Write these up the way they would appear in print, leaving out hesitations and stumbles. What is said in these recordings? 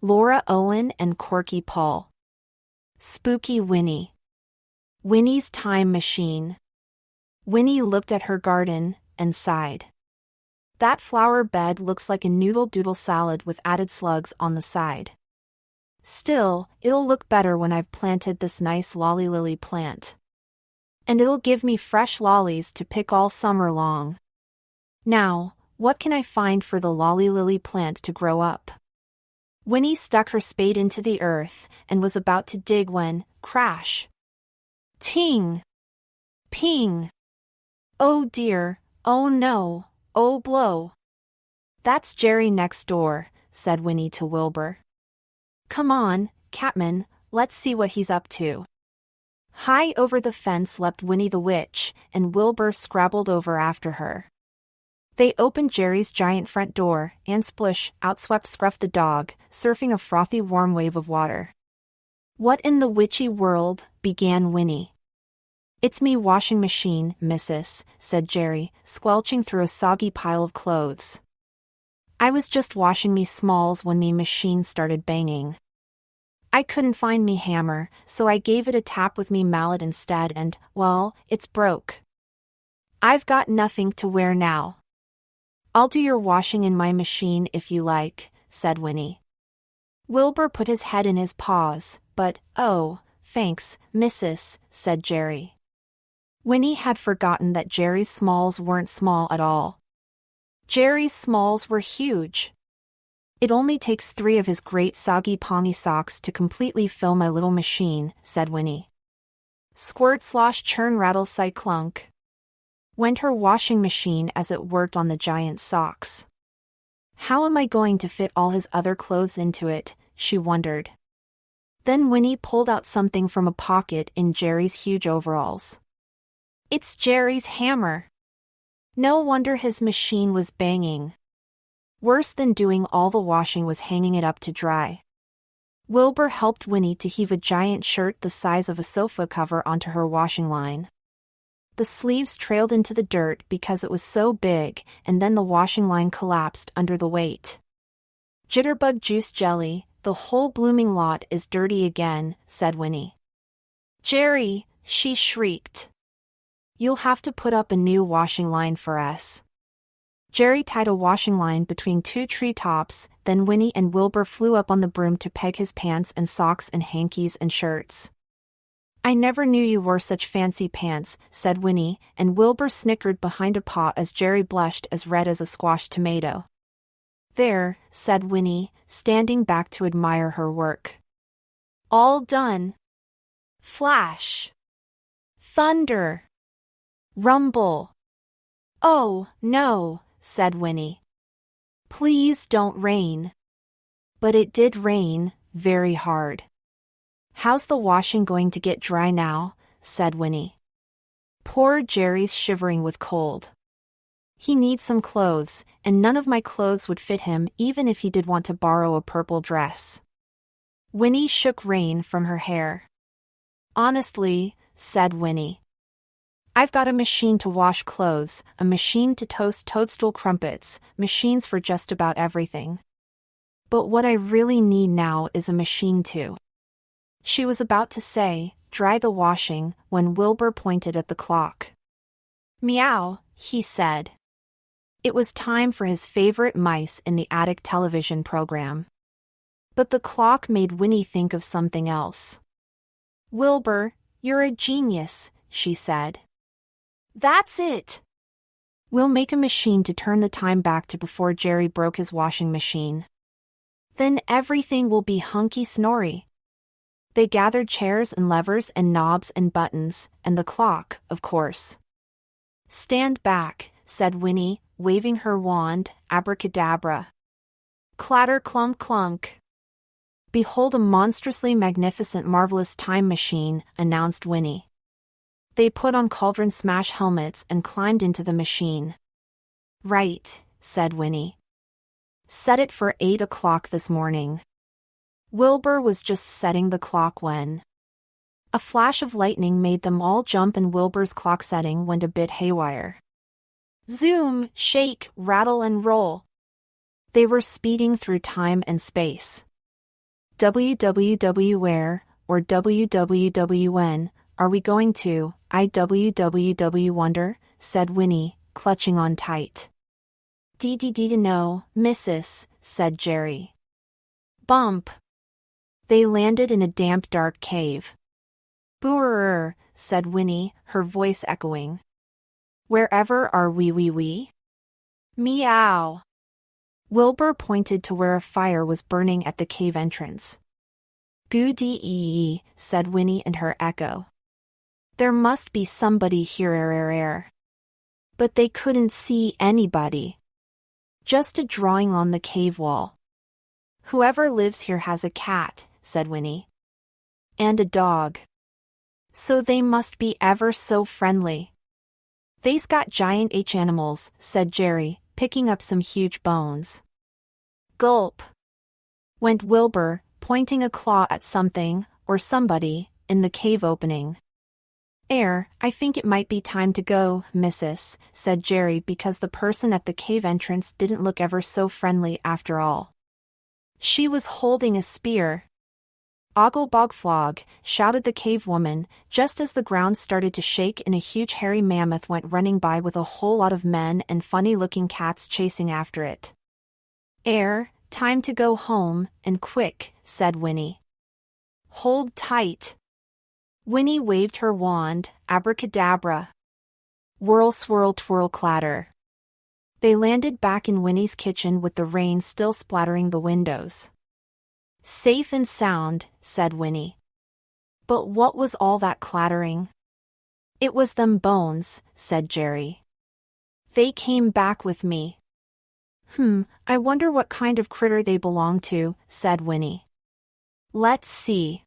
Laura, Owen and Korky, Paul. Spooky Winnie. Winnie's time machine. Winnie looked at her garden and sighed. That flower bed looks like a noodle-doodle salad with added slugs on the side. Still, it'll look better when I've planted this nice lolly lily plant. And it'll give me fresh lollies to pick all summer long. Now, what can I find for the lolly lily plant to grow up? Winnie stuck her spade into the earth and was about to dig when, crash! Ting! Ping! Oh dear, oh no, oh blow! That's Jerry next door, said Winnie to Wilbur. Come on, Catman, let's see what he's up to. High over the fence leapt Winnie the witch, and Wilbur scrabbled over after her. They opened Jerry's giant front door, and splish, out swept Scruff the dog, surfing a frothy warm wave of water. What in the witchy world, began Winnie. It's me washing machine, missus, said Jerry, squelching through a soggy pile of clothes. I was just washing me smalls when me machine started banging. I couldn't find me hammer, so I gave it a tap with me mallet instead and, well, it's broke. I've got nothing to wear now. I'll do your washing in my machine if you like, said Winnie. Wilbur put his head in his paws, but, oh, thanks, missus, said Jerry. Winnie had forgotten that Jerry's smalls weren't small at all. Jerry's smalls were huge. It only takes 3 of his great soggy pawny socks to completely fill my little machine, said Winnie. Squirt slosh churn rattle clunk, went her washing machine as it worked on the giant's socks. How am I going to fit all his other clothes into it, she wondered. Then Winnie pulled out something from a pocket in Jerry's huge overalls. It's Jerry's hammer. No wonder his machine was banging. Worse than doing all the washing was hanging it up to dry. Wilbur helped Winnie to heave a giant shirt the size of a sofa cover onto her washing line. The sleeves trailed into the dirt because it was so big, and then the washing line collapsed under the weight. Jitterbug juice jelly, the whole blooming lot is dirty again, said Winnie. Jerry, she shrieked. You'll have to put up a new washing line for us. Jerry tied a washing line between 2 treetops, then Winnie and Wilbur flew up on the broom to peg his pants and socks and hankies and shirts. I never knew you wore such fancy pants, said Winnie, and Wilbur snickered behind a pot as Jerry blushed as red as a squashed tomato. There, said Winnie, standing back to admire her work. All done. Flash. Thunder. Rumble. Oh, no, said Winnie. Please don't rain. But it did rain, very hard. How's the washing going to get dry now? Said Winnie. Poor Jerry's shivering with cold. He needs some clothes, and none of my clothes would fit him even if he did want to borrow a purple dress. Winnie shook rain from her hair. Honestly, said Winnie. I've got a machine to wash clothes, a machine to toast toadstool crumpets, machines for just about everything. But what I really need now is a machine to. She was about to say, dry the washing, when Wilbur pointed at the clock. Meow, he said. It was time for his favorite mice in the attic television program. But the clock made Winnie think of something else. Wilbur, you're a genius, she said. That's it! We'll make a machine to turn the time back to before Jerry broke his washing machine. Then everything will be hunky-snory. They gathered chairs and levers and knobs and buttons, and the clock, of course. Stand back, said Winnie, waving her wand, abracadabra. Clatter clunk clunk. Behold a monstrously magnificent marvelous time machine, announced Winnie. They put on cauldron smash helmets and climbed into the machine. Right, said Winnie. Set it for 8 o'clock this morning. Wilbur was just setting the clock when a flash of lightning made them all jump and Wilbur's clock setting went a bit haywire. Zoom, shake, rattle and roll. They were speeding through time and space. www where or www are we going to? I wonder, said Winnie, clutching on tight. No, missus, said Jerry. Bump. They landed in a damp dark cave. Boo-er, said Winnie, her voice echoing. Wherever are we? Meow. Wilbur pointed to where a fire was burning at the cave entrance. Goo-dee, said Winnie and her echo. There must be somebody here. But they couldn't see anybody. Just a drawing on the cave wall. Whoever lives here has a cat, said Winnie. And a dog. So they must be ever so friendly. They's got giant animals, said Jerry, picking up some huge bones. Gulp. Went Wilbur, pointing a claw at something, or somebody, in the cave opening. I think it might be time to go, missus, said Jerry because the person at the cave entrance didn't look ever so friendly after all. She was holding a spear. Ogle bog flog, shouted the cave woman, just as the ground started to shake and a huge hairy mammoth went running by with a whole lot of men and funny-looking cats chasing after it. Time to go home, and quick, said Winnie. Hold tight. Winnie waved her wand, abracadabra. Whirl swirl twirl clatter. They landed back in Winnie's kitchen with the rain still splattering the windows. Safe and sound, said Winnie. But what was all that clattering? It was them bones, said Jerry. They came back with me. I wonder what kind of critter they belong to, said Winnie. Let's see.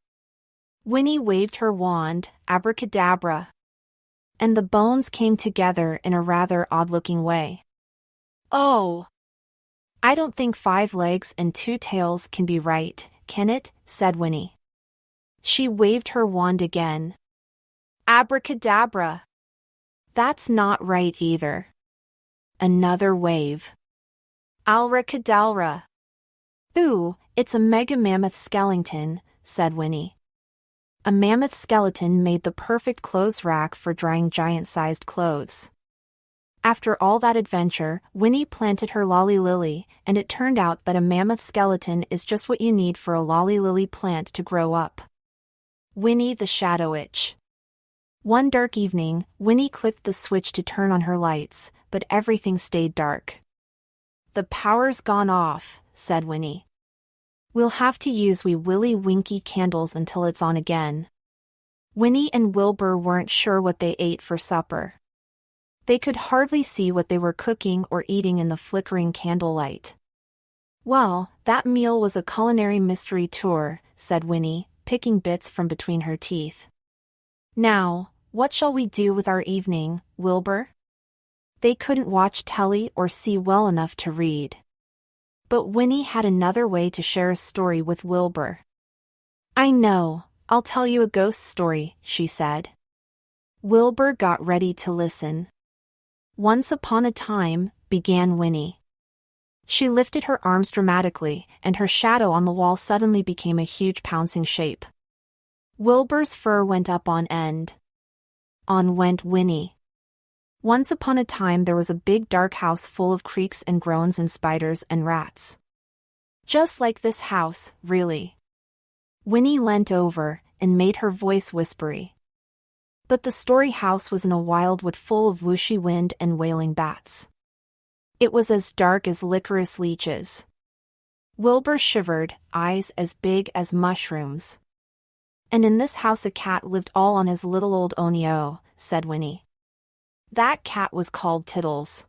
Winnie waved her wand, abracadabra. And the bones came together in a rather odd-looking way. Oh! I don't think 5 legs and 2 tails can be right, can it? Said Winnie. She waved her wand again. Abracadabra! That's not right either. Another wave. Alracadabra! Ooh, it's a mega mammoth skeleton, said Winnie. A mammoth skeleton made the perfect clothes rack for drying giant-sized clothes. After all that adventure, Winnie planted her lolly lily, and it turned out that a mammoth skeleton is just what you need for a lolly lily plant to grow up. Winnie the Shadow Witch. One dark evening, Winnie clicked the switch to turn on her lights, but everything stayed dark. The power's gone off, said Winnie. We'll have to use wee willy winky candles until it's on again. Winnie and Wilbur weren't sure what they ate for supper. They could hardly see what they were cooking or eating in the flickering candlelight. Well, that meal was a culinary mystery tour, said Winnie, picking bits from between her teeth. Now, what shall we do with our evening, Wilbur? They couldn't watch telly or see well enough to read. But Winnie had another way to share a story with Wilbur. I know, I'll tell you a ghost story, she said. Wilbur got ready to listen. Once upon a time, began Winnie. She lifted her arms dramatically, and her shadow on the wall suddenly became a huge pouncing shape. Wilbur's fur went up on end. On went Winnie. Once upon a time there was a big dark house full of creaks and groans and spiders and rats. Just like this house, really. Winnie leant over and made her voice whispery. But the story house was in a wildwood full of whooshy wind and wailing bats. It was as dark as licorice leeches. Wilbur shivered, eyes as big as mushrooms. And in this house a cat lived all on his little old Onio, said Winnie. That cat was called Tittles.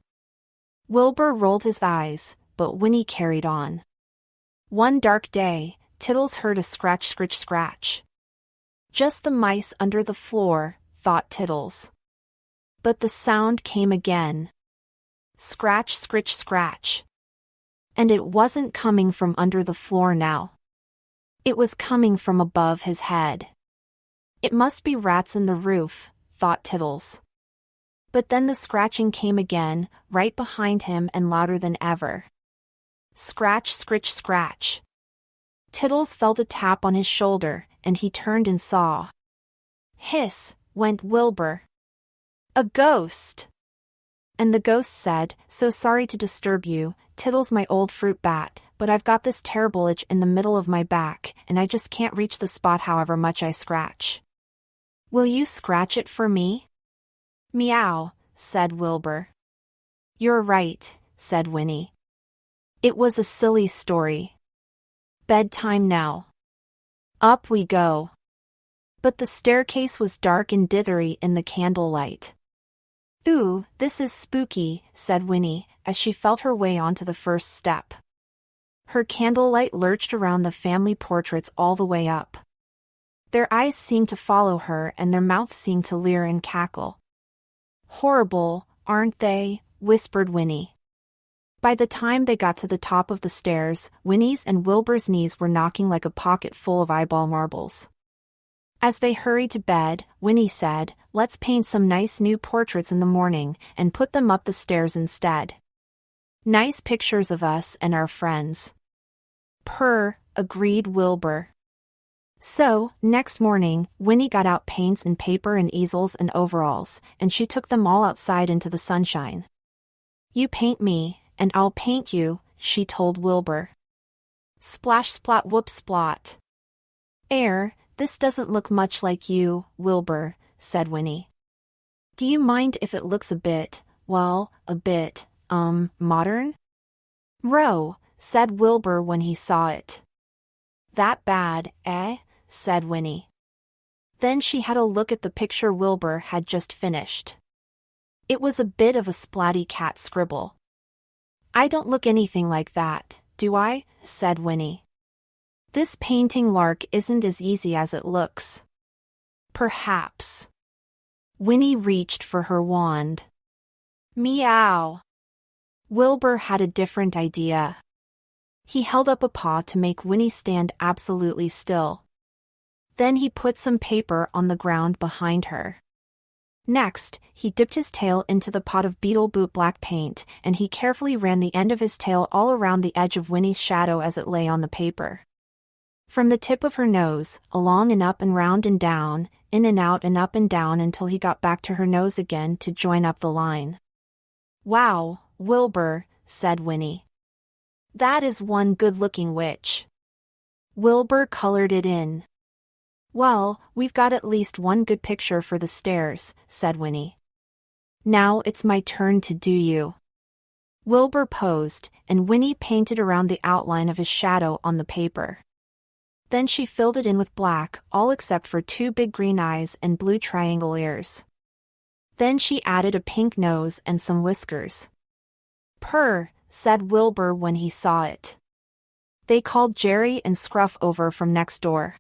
Wilbur rolled his eyes, but Winnie carried on. One dark day, Tittles heard a scratch, scritch, scratch. Just the mice under the floor, thought Tittles. But the sound came again. Scratch, scritch, scratch. And it wasn't coming from under the floor now. It was coming from above his head. It must be rats in the roof, thought Tittles. But then the scratching came again, right behind him and louder than ever. Scratch, scritch, scratch. Tittles felt a tap on his shoulder, and he turned and saw. Hiss, went Wilbur. A ghost! And the ghost said, so sorry to disturb you, Tittles my old fruit bat, but I've got this terrible itch in the middle of my back, and I just can't reach the spot however much I scratch. Will you scratch it for me? Meow, said Wilbur. You're right, said Winnie. It was a silly story. Bedtime now. Up we go. But the staircase was dark and dithery in the candlelight. Ooh, this is spooky, said Winnie, as she felt her way onto the first step. Her candlelight lurched around the family portraits all the way up. Their eyes seemed to follow her and their mouths seemed to leer and cackle. Horrible, aren't they? Whispered Winnie. By the time they got to the top of the stairs, Winnie's and Wilbur's knees were knocking like a pocket full of eyeball marbles. As they hurried to bed, Winnie said, let's paint some nice new portraits in the morning, and put them up the stairs instead. Nice pictures of us and our friends. Purr, agreed Wilbur. So, next morning, Winnie got out paints and paper and easels and overalls, and she took them all outside into the sunshine. You paint me, and I'll paint you, she told Wilbur. Splash splot whoop splot. This doesn't look much like you, Wilbur, said Winnie. Do you mind if it looks a bit, modern? Row, said Wilbur when he saw it. That bad, eh? Said Winnie. Then she had a look at the picture Wilbur had just finished. It was a bit of a splatty cat scribble. I don't look anything like that, do I? Said Winnie. This painting lark isn't as easy as it looks. Perhaps. Winnie reached for her wand. Meow. Wilbur had a different idea. He held up a paw to make Winnie stand absolutely still. Then he put some paper on the ground behind her. Next, he dipped his tail into the pot of beetle boot black paint, and he carefully ran the end of his tail all around the edge of Winnie's shadow as it lay on the paper. From the tip of her nose, along and up and round and down, in and out and up and down until he got back to her nose again to join up the line. Wow, Wilbur, said Winnie. That is one good-looking witch. Wilbur colored it in. Well, we've got at least one good picture for the stairs, said Winnie. Now it's my turn to do you. Wilbur posed, and Winnie painted around the outline of his shadow on the paper. Then she filled it in with black, all except for 2 big green eyes and blue triangle ears. Then she added a pink nose and some whiskers. Purr, said Wilbur when he saw it. They called Jerry and Scruff over from next door.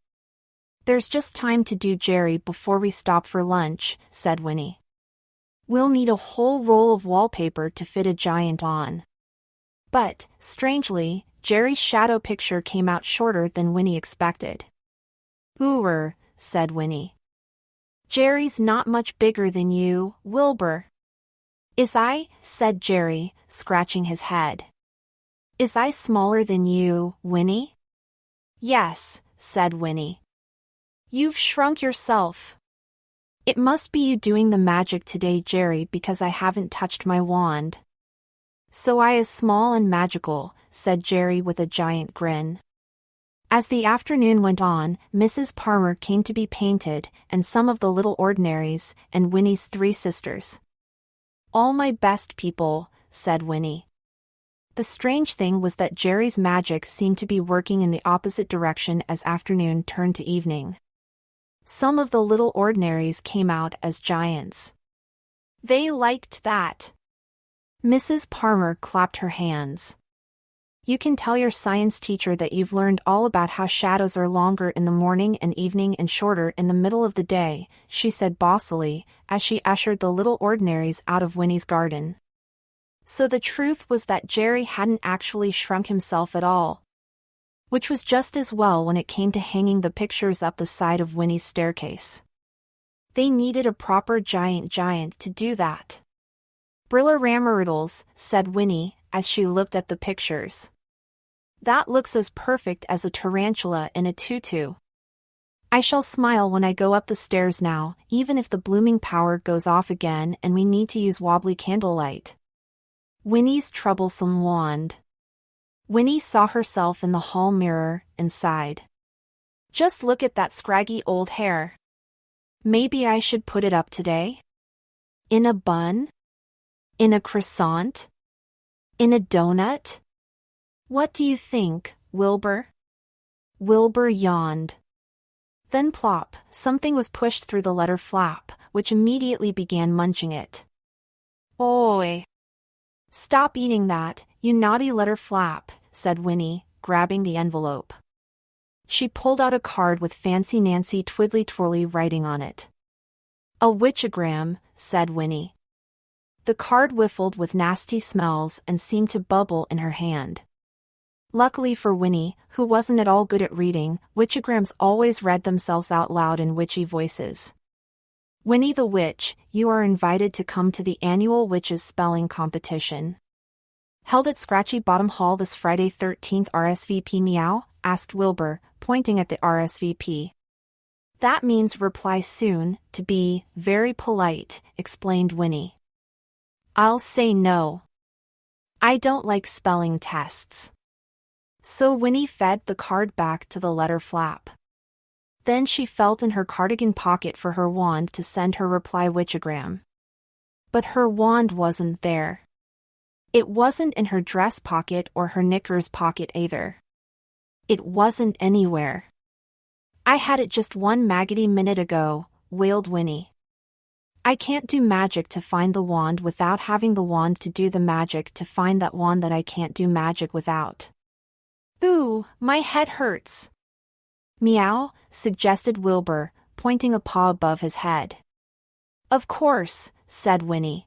There's just time to do Jerry before we stop for lunch, said Winnie. We'll need a whole roll of wallpaper to fit a giant on. But, strangely, Jerry's shadow picture came out shorter than Winnie expected. Ooh, said Winnie. Jerry's not much bigger than you, Wilbur. Is I? Said Jerry, scratching his head. Is I smaller than you, Winnie? Yes, said Winnie. You've shrunk yourself. It must be you doing the magic today, Jerry, because I haven't touched my wand. So I is small and magical, said Jerry with a giant grin. As the afternoon went on, Mrs. Parmer came to be painted, and some of the little ordinaries, and Winnie's 3 sisters. All my best people, said Winnie. The strange thing was that Jerry's magic seemed to be working in the opposite direction as afternoon turned to evening. Some of the little ordinaries came out as giants. They liked that. Mrs. Parmer clapped her hands. You can tell your science teacher that you've learned all about how shadows are longer in the morning and evening and shorter in the middle of the day, she said bossily, as she ushered the little ordinaries out of Winnie's garden. So the truth was that Jerry hadn't actually shrunk himself at all. Which was just as well when it came to hanging the pictures up the side of Winnie's staircase. They needed a proper giant to do that. Brilla Ramariddles, said Winnie, as she looked at the pictures. That looks as perfect as a tarantula in a tutu. I shall smile when I go up the stairs now, even if the blooming power goes off again and we need to use wobbly candlelight. Winnie's troublesome wand. Winnie saw herself in the hall mirror and sighed. Just look at that scraggy old hair. Maybe I should put it up today? In a bun? In a croissant? In a donut? What do you think, Wilbur? Wilbur yawned. Then plop, something was pushed through the letter flap, which immediately began munching it. Oi! Stop eating that, you naughty letter flap, said Winnie, grabbing the envelope. She pulled out a card with Fancy Nancy Twiddly Twirly writing on it. A witchagram, said Winnie. The card whiffled with nasty smells and seemed to bubble in her hand. Luckily for Winnie, who wasn't at all good at reading, witchagrams always read themselves out loud in witchy voices. Winnie the Witch, you are invited to come to the annual Witches Spelling Competition. Held at Scratchy Bottom Hall this Friday 13th RSVP meow, asked Wilbur, pointing at the RSVP. That means reply soon, to be very polite, explained Winnie. I'll say no. I don't like spelling tests. So Winnie fed the card back to the letter flap. Then she felt in her cardigan pocket for her wand to send her reply witchagram. But her wand wasn't there. It wasn't in her dress pocket or her knickers pocket either. It wasn't anywhere. I had it just 1 maggoty minute ago, wailed Winnie. I can't do magic to find the wand without having the wand to do the magic to find that wand that I can't do magic without. Ooh, my head hurts. Meow, suggested Wilbur, pointing a paw above his head. Of course, said Winnie.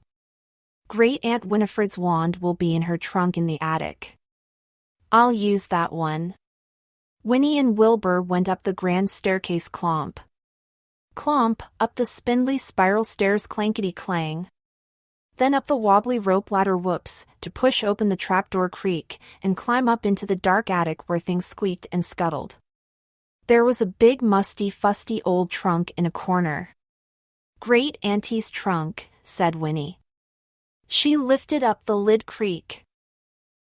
Great Aunt Winifred's wand will be in her trunk in the attic. I'll use that one. Winnie and Wilbur went up the grand staircase clomp. Clomp, up the spindly spiral stairs clankety-clang. Then up the wobbly rope ladder whoops, to push open the trapdoor creak, and climb up into the dark attic where things squeaked and scuttled. There was a big musty fusty old trunk in a corner. Great Auntie's trunk, said Winnie. She lifted up the lid creak.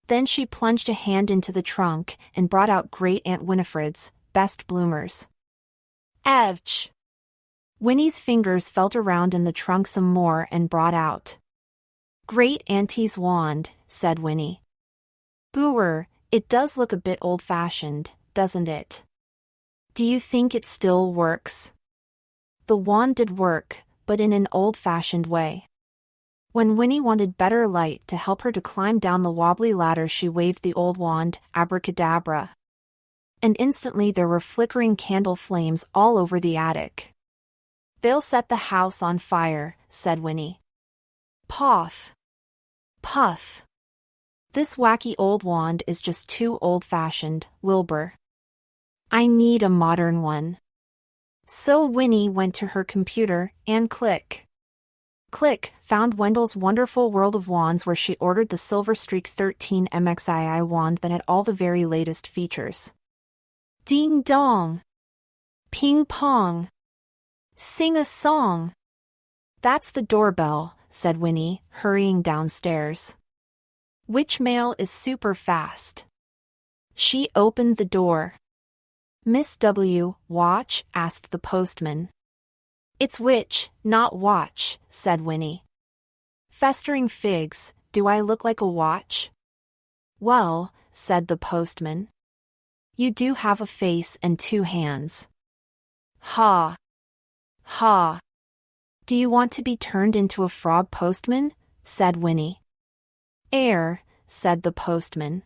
Then she plunged a hand into the trunk and brought out Great Aunt Winifred's best bloomers. Evch! Winnie's fingers felt around in the trunk some more and brought out. Great Auntie's wand, said Winnie. Booer, it does look a bit old-fashioned, doesn't it? Do you think it still works? The wand did work, but in an old-fashioned way. When Winnie wanted better light to help her to climb down the wobbly ladder, she waved the old wand, abracadabra. And instantly there were flickering candle flames all over the attic. They'll set the house on fire, said Winnie. Puff. Puff. This wacky old wand is just too old-fashioned, Wilbur. I need a modern one. So Winnie went to her computer and click, found Wendell's Wonderful World of Wands, where she ordered the Silver Streak 13 MXII wand that had all the very latest features. Ding dong. Ping pong. Sing a song. That's the doorbell, said Winnie, hurrying downstairs. Which mail is super fast? She opened the door. Miss W, watch? Asked the postman. It's which, not watch, said Winnie. Festering figs, do I look like a watch? Well, said the postman. You do have a face and 2 hands. Ha. Ha. Do you want to be turned into a frog postman? Said Winnie. Said the postman.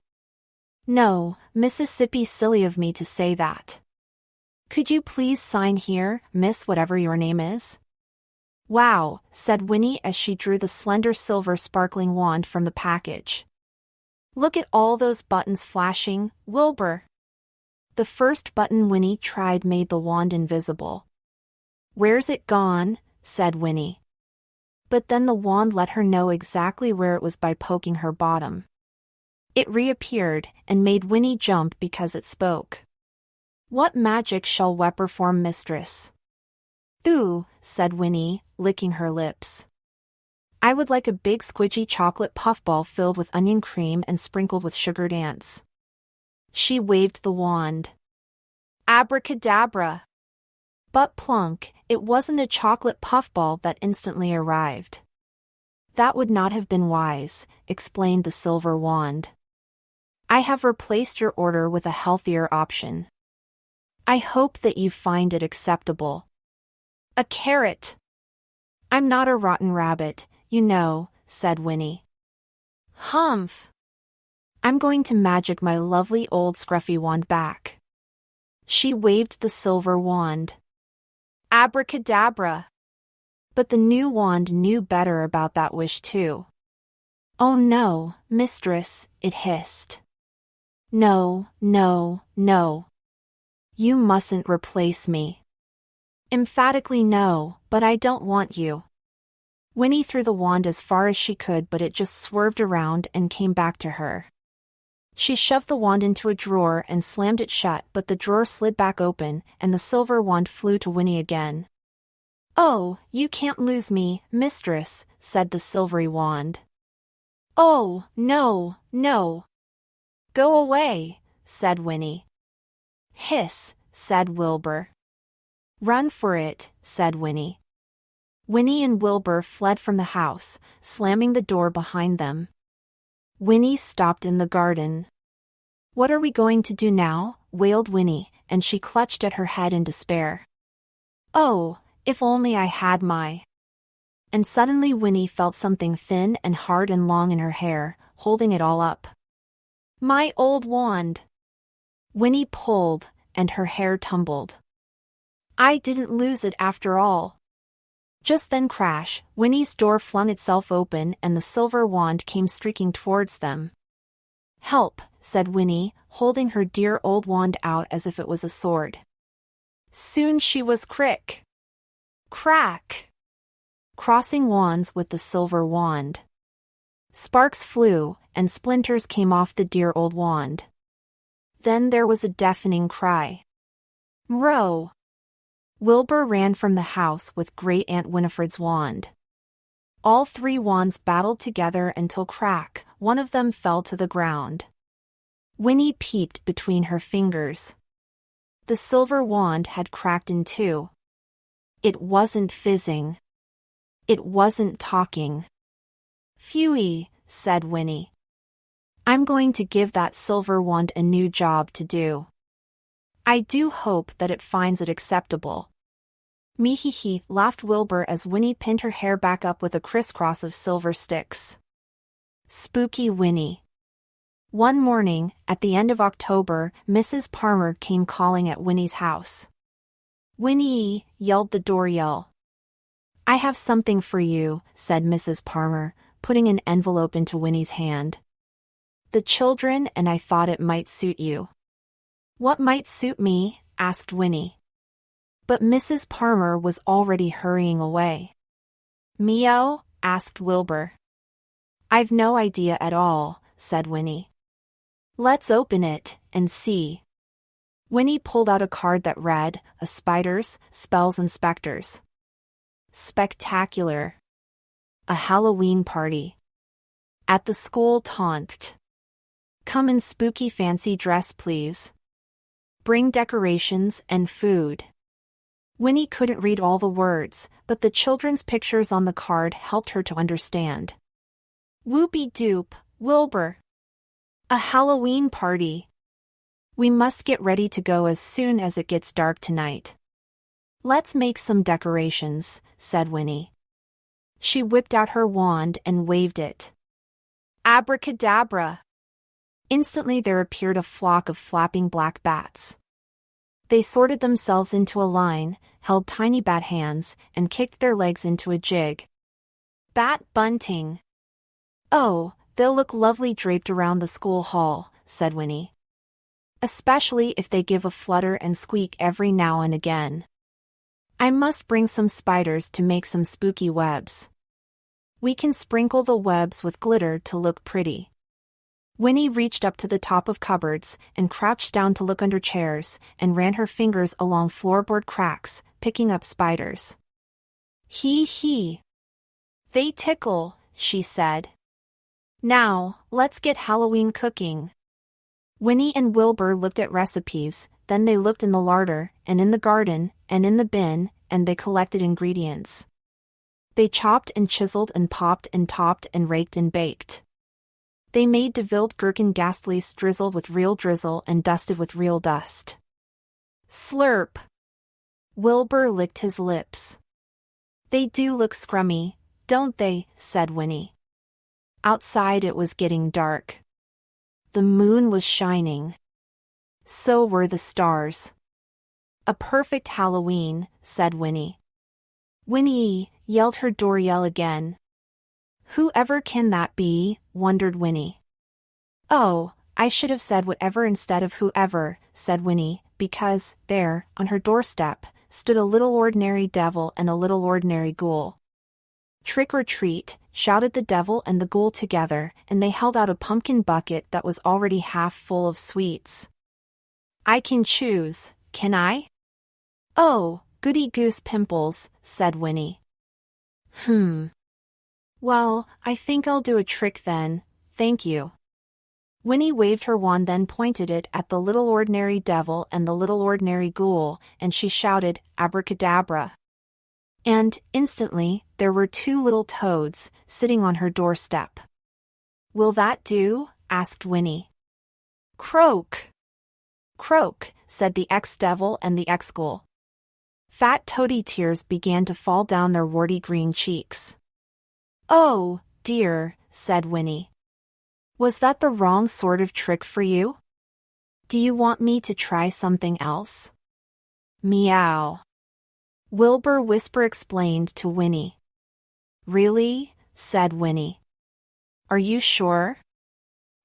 No, Mississippi, silly of me to say that. Could you please sign here, miss whatever your name is? Wow, said Winnie as she drew the slender silver sparkling wand from the package. Look at all those buttons flashing, Wilbur. The first button Winnie tried made the wand invisible. Where's it gone? Said Winnie. But then the wand let her know exactly where it was by poking her bottom. It reappeared and made Winnie jump because it spoke. What magic shall we perform, mistress? Ooh, said Winnie, licking her lips. I would like a big squidgy chocolate puffball filled with onion cream and sprinkled with sugared ants. She waved the wand. Abracadabra! But plunk, it wasn't a chocolate puffball that instantly arrived. That would not have been wise, explained the silver wand. I have replaced your order with a healthier option. I hope that you find it acceptable. A carrot! I'm not a rotten rabbit, you know, said Winnie. Humph! I'm going to magic my lovely old scruffy wand back. She waved the silver wand. Abracadabra! But the new wand knew better about that wish too. Oh no, mistress, it hissed. No, no, no. You mustn't replace me. Emphatically no, but I don't want you. Winnie threw the wand as far as she could, but it just swerved around and came back to her. She shoved the wand into a drawer and slammed it shut, but the drawer slid back open, and the silver wand flew to Winnie again. Oh, you can't lose me, mistress, said the silvery wand. Oh, no, no. Go away, said Winnie. Hiss, said Wilbur. Run for it, said Winnie. Winnie and Wilbur fled from the house, slamming the door behind them. Winnie stopped in the garden. What are we going to do now? Wailed Winnie, and she clutched at her head in despair. Oh, if only I had my... And suddenly Winnie felt something thin and hard and long in her hair, holding it all up. My old wand! Winnie pulled, and her hair tumbled. I didn't lose it after all. Just then crash, Winnie's door flung itself open and the silver wand came streaking towards them. Help, said Winnie, holding her dear old wand out as if it was a sword. Soon she was crick. Crack! Crossing wands with the silver wand. Sparks flew, and splinters came off the dear old wand. Then there was a deafening cry. Row! Wilbur ran from the house with Great Aunt Winifred's wand. All three wands battled together until crack, one of them fell to the ground. Winnie peeped between her fingers. The silver wand had cracked in two. It wasn't fizzing. It wasn't talking. Phewie, said Winnie. I'm going to give that silver wand a new job to do. I do hope that it finds it acceptable. Me-hee-hee, laughed Wilbur as Winnie pinned her hair back up with a crisscross of silver sticks. Spooky Winnie. One morning, at the end of October, Mrs. Palmer came calling at Winnie's house. Winnie, yelled the dooryell. I have something for you, said Mrs. Palmer, putting an envelope into Winnie's hand. The children and I thought it might suit you. What might suit me? Asked Winnie. But Mrs. Palmer was already hurrying away. Meow? Asked Wilbur. I've no idea at all, said Winnie. Let's open it and see. Winnie pulled out a card that read, A Spiders, Spells and Specters. Spectacular. A Halloween party. At the school taunt. Come in spooky fancy dress please. Bring decorations and food. Winnie couldn't read all the words, but the children's pictures on the card helped her to understand. Whoopie-doop, Wilbur. A Halloween party. We must get ready to go as soon as it gets dark tonight. Let's make some decorations, said Winnie. She whipped out her wand and waved it. Abracadabra! Instantly there appeared a flock of flapping black bats. They sorted themselves into a line, held tiny bat hands, and kicked their legs into a jig. Bat bunting. Oh, they'll look lovely draped around the school hall, said Winnie. Especially if they give a flutter and squeak every now and again. I must bring some spiders to make some spooky webs. We can sprinkle the webs with glitter to look pretty. Winnie reached up to the top of cupboards and crouched down to look under chairs and ran her fingers along floorboard cracks, picking up spiders. Hee. They tickle, she said. Now, let's get Halloween cooking. Winnie and Wilbur looked at recipes, then they looked in the larder, and in the garden, and in the bin, and they collected ingredients. They chopped and chiseled and popped and topped and raked and baked. They made de Wilde gherkin gastlies drizzled with real drizzle and dusted with real dust. Slurp! Wilbur licked his lips. They do look scrummy, don't they? Said Winnie. Outside it was getting dark. The moon was shining. So were the stars. A perfect Halloween, said Winnie. Winnie, yelled her Doriel again. Whoever can that be? Wondered Winnie. Oh, I should have said whatever instead of whoever, said Winnie, because, there, on her doorstep, stood a little ordinary devil and a little ordinary ghoul. Trick or treat, shouted the devil and the ghoul together, and they held out a pumpkin bucket that was already half full of sweets. I can choose, can I? Oh, goody goose pimples, said Winnie. Well, I think I'll do a trick then, thank you. Winnie waved her wand, then pointed it at the little ordinary devil and the little ordinary ghoul, and she shouted, Abracadabra. And, instantly, there were two little toads, sitting on her doorstep. Will that do? Asked Winnie. Croak! Croak, said the ex-devil and the ex-ghoul. Fat toady tears began to fall down their warty green cheeks. Oh, dear, said Winnie. Was that the wrong sort of trick for you? Do you want me to try something else? Meow. Wilbur Whisper explained to Winnie. Really? Said Winnie. Are you sure?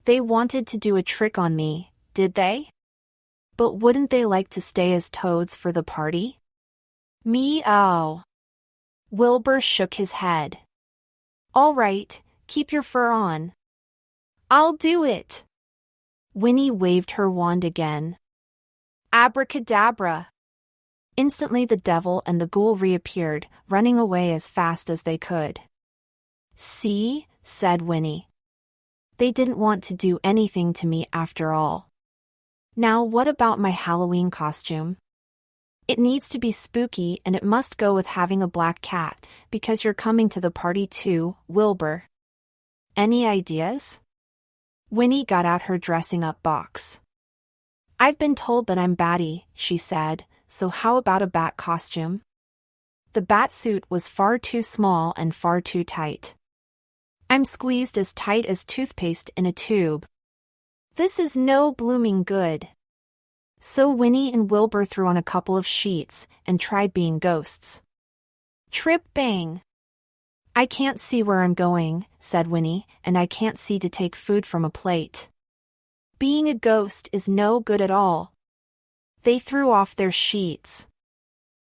They wanted to do a trick on me, did they? But wouldn't they like to stay as toads for the party? Meow. Wilbur shook his head. All right, keep your fur on. I'll do it. Winnie waved her wand again. Abracadabra. Instantly the devil and the ghoul reappeared, running away as fast as they could. See, said Winnie. They didn't want to do anything to me after all. Now what about my Halloween costume? It needs to be spooky and it must go with having a black cat, because you're coming to the party too, Wilbur. Any ideas? Winnie got out her dressing-up box. I've been told that I'm batty, she said, so how about a bat costume? The bat suit was far too small and far too tight. I'm squeezed as tight as toothpaste in a tube. This is no blooming good. So Winnie and Wilbur threw on a couple of sheets and tried being ghosts. Trip bang! I can't see where I'm going, said Winnie, and I can't see to take food from a plate. Being a ghost is no good at all. They threw off their sheets.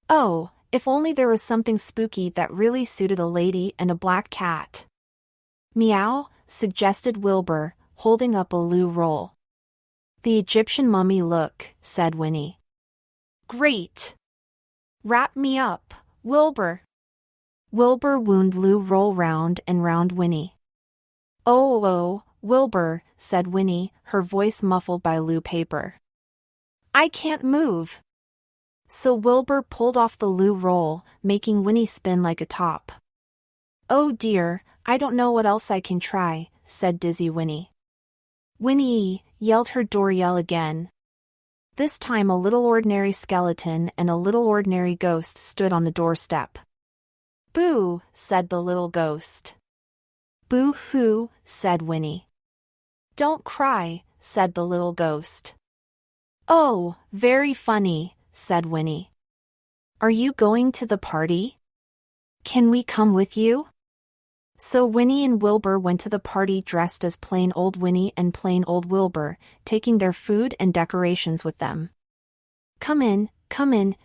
Oh, if only there was something spooky that really suited a lady and a black cat. Meow, suggested Wilbur, holding up a loo roll. The Egyptian mummy look, said Winnie. Great! Wrap me up, Wilbur. Wilbur wound loo roll round and round Winnie. Oh, Wilbur, said Winnie, her voice muffled by loo paper. I can't move. So Wilbur pulled off the loo roll, making Winnie spin like a top. Oh dear, I don't know what else I can try, said dizzy Winnie. Winnie, yelled her Doriel again. This time a little ordinary skeleton and a little ordinary ghost stood on the doorstep. Boo, said the little ghost. Boo-hoo, said Winnie. Don't cry, said the little ghost. Oh, very funny, said Winnie. Are you going to the party? Can we come with you? So Winnie and Wilbur went to the party dressed as plain old Winnie and plain old Wilbur, taking their food and decorations with them. Come in,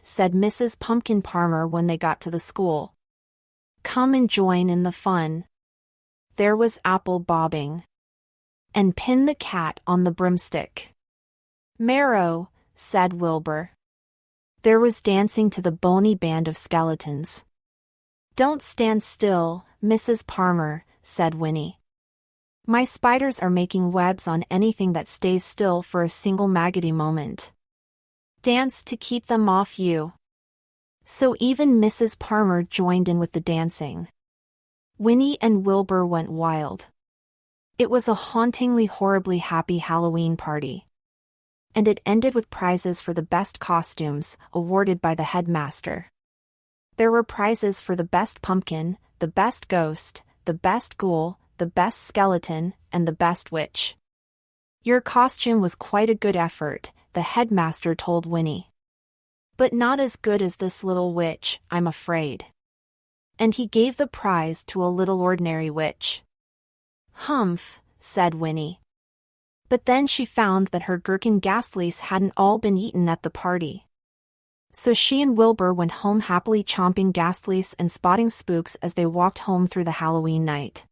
said Mrs. Pumpkin Parmer when they got to the school. Come and join in the fun. There was apple bobbing. and pin the cat on the broomstick. Marrow, said Wilbur. There was dancing to the bony band of skeletons. Don't stand still, Mrs. Palmer, said Winnie. My spiders are making webs on anything that stays still for a single maggoty moment. Dance to keep them off you. So even Mrs. Palmer joined in with the dancing. Winnie and Wilbur went wild. It was a hauntingly horribly happy Halloween party. And it ended with prizes for the best costumes, awarded by the headmaster. There were prizes for the best pumpkin, the best ghost, the best ghoul, the best skeleton, and the best witch. Your costume was quite a good effort, the headmaster told Winnie. But not as good as this little witch, I'm afraid. And he gave the prize to a little ordinary witch. Humph, said Winnie. But then she found that her gherkin ghastlies hadn't all been eaten at the party. So she and Wilbur went home happily chomping ghastlies and spotting spooks as they walked home through the Halloween night.